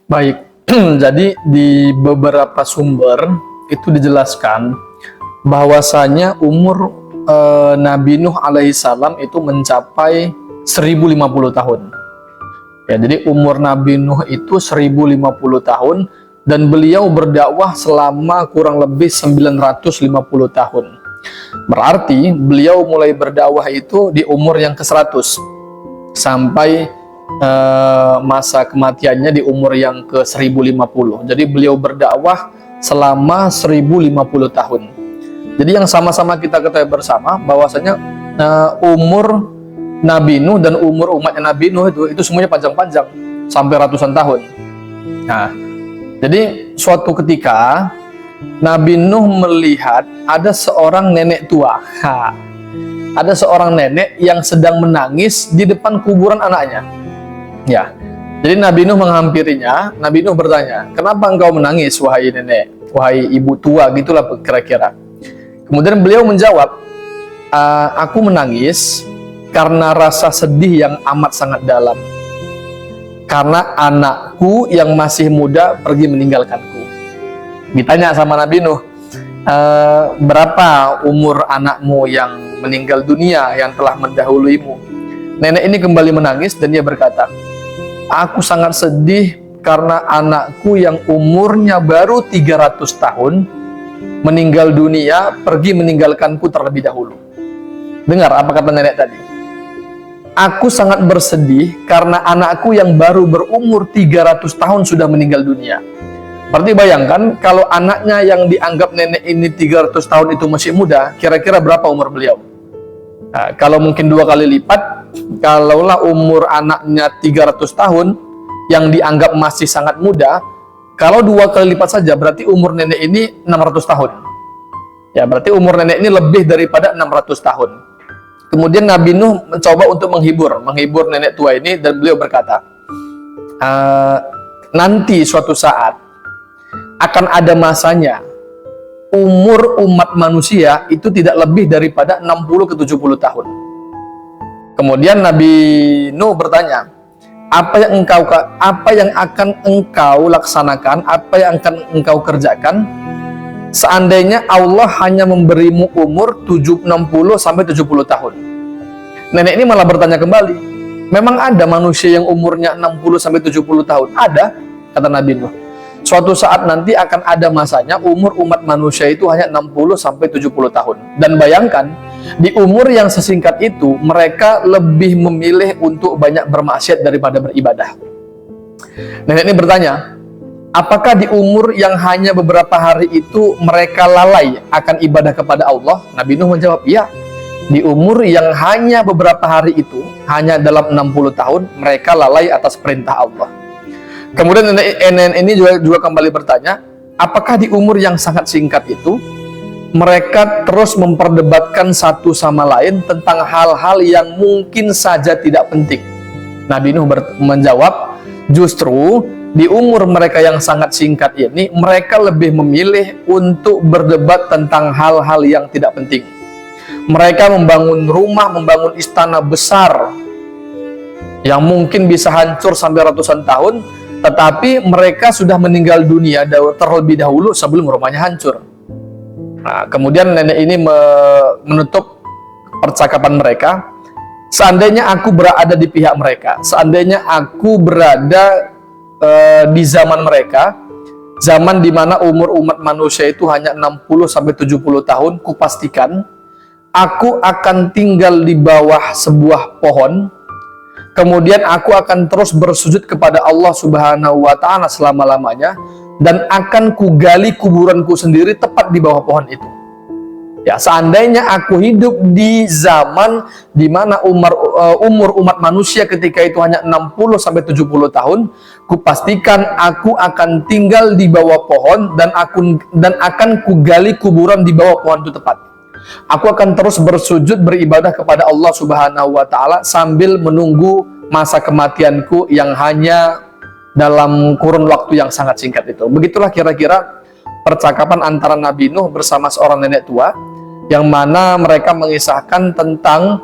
Baik, jadi di beberapa sumber itu dijelaskan bahwasanya umur Nabi Nuh alaihissalam itu mencapai 1050 tahun. Ya, jadi umur Nabi Nuh itu 1050 tahun dan beliau berdakwah selama kurang lebih 950 tahun. Berarti beliau mulai berdakwah itu di umur yang ke-100 sampai masa kematiannya di umur yang ke-1050. Jadi beliau berdakwah selama 1050 tahun. Jadi yang sama-sama kita ketahui bersama bahwasanya umur Nabi Nuh dan umur umatnya Nabi Nuh itu semuanya panjang-panjang sampai ratusan tahun. Nah, jadi suatu ketika Nabi Nuh melihat ada seorang nenek tua. Ada seorang nenek yang sedang menangis di depan kuburan anaknya. Ya. Jadi Nabi Nuh menghampirinya. Nabi Nuh bertanya, "Kenapa engkau menangis, wahai nenek, wahai ibu tua?" Gitulah kira-kira. Kemudian beliau menjawab, "Aku menangis karena rasa sedih yang amat sangat dalam. Karena anakku yang masih muda pergi meninggalkanku." Ditanya sama Nabi Nuh, "Berapa umur anakmu yang meninggal dunia, yang telah mendahuluimu?" Nenek ini kembali menangis dan dia berkata, "Aku sangat sedih karena anakku yang umurnya baru 300 tahun meninggal dunia, pergi meninggalkanku terlebih dahulu." Dengar apa kata nenek tadi. "Aku sangat bersedih karena anakku yang baru berumur 300 tahun sudah meninggal dunia." Berarti bayangkan kalau anaknya yang dianggap nenek ini 300 tahun itu masih muda, kira-kira berapa umur beliau? Nah, kalau mungkin 2 kali lipat, kalaulah umur anaknya 300 tahun yang dianggap masih sangat muda, kalau 2 kali lipat saja berarti umur nenek ini 600 tahun. Ya, berarti umur nenek ini lebih daripada 600 tahun. Kemudian Nabi Nuh mencoba untuk menghibur nenek tua ini dan beliau berkata, "Nanti suatu saat akan ada masanya umur umat manusia itu tidak lebih daripada 60 ke 70 tahun. Kemudian Nabi Nuh bertanya, apa yang akan engkau laksanakan, apa yang akan engkau kerjakan seandainya Allah hanya memberimu umur 60 sampai 70 tahun? Nenek ini malah bertanya kembali, "Memang ada manusia yang umurnya 60 sampai 70 tahun?" "Ada," kata Nabi Nuh. "Suatu saat nanti akan ada masanya umur umat manusia itu hanya 60 sampai 70 tahun. Dan bayangkan, di umur yang sesingkat itu mereka lebih memilih untuk banyak bermaksiat daripada beribadah." Nenek ini bertanya, "Apakah di umur yang hanya beberapa hari itu mereka lalai akan ibadah kepada Allah?" Nabi Nuh menjawab, "Iya. Di umur yang hanya beberapa hari itu, hanya dalam 60 tahun, mereka lalai atas perintah Allah." Kemudian nenek ini juga kembali bertanya, apakah di umur yang sangat singkat itu mereka terus memperdebatkan satu sama lain tentang hal-hal yang mungkin saja tidak penting? Nabi Nuh menjawab, justru di umur mereka yang sangat singkat ini mereka lebih memilih untuk berdebat tentang hal-hal yang tidak penting. Mereka membangun rumah, membangun istana besar yang mungkin bisa hancur sampai ratusan tahun, tetapi mereka sudah meninggal dunia terlebih dahulu sebelum rumahnya hancur. Nah, kemudian nenek ini menutup percakapan mereka, "Seandainya aku berada di pihak mereka, seandainya aku berada di zaman mereka, zaman di mana umur umat manusia itu hanya 60 sampai 70 tahun, kupastikan aku akan tinggal di bawah sebuah pohon. Kemudian aku akan terus bersujud kepada Allah Subhanahu wa Ta'ala selama-lamanya, dan akan kugali kuburanku sendiri tepat di bawah pohon itu." Ya, seandainya aku hidup di zaman di mana umur umat manusia ketika itu hanya 60 sampai 70 tahun, kupastikan aku akan tinggal di bawah pohon dan akan kugali kuburan di bawah pohon itu tepat. Aku akan terus bersujud beribadah kepada Allah Subhanahu wa Ta'ala sambil menunggu masa kematianku yang hanya dalam kurun waktu yang sangat singkat itu. Begitulah kira-kira percakapan antara Nabi Nuh bersama seorang nenek tua, yang mana mereka mengisahkan tentang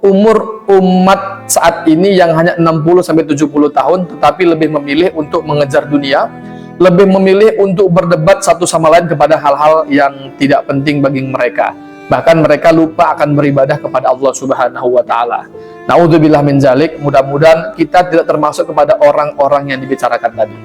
umur umat saat ini yang hanya 60-70 tahun, tetapi lebih memilih untuk mengejar dunia, lebih memilih untuk berdebat satu sama lain kepada hal-hal yang tidak penting bagi mereka. Bahkan mereka lupa akan beribadah kepada Allah Subhanahu wa Ta'ala. Naudzubillah min zalik. Mudah-mudahan kita tidak termasuk kepada orang-orang yang dibicarakan tadi.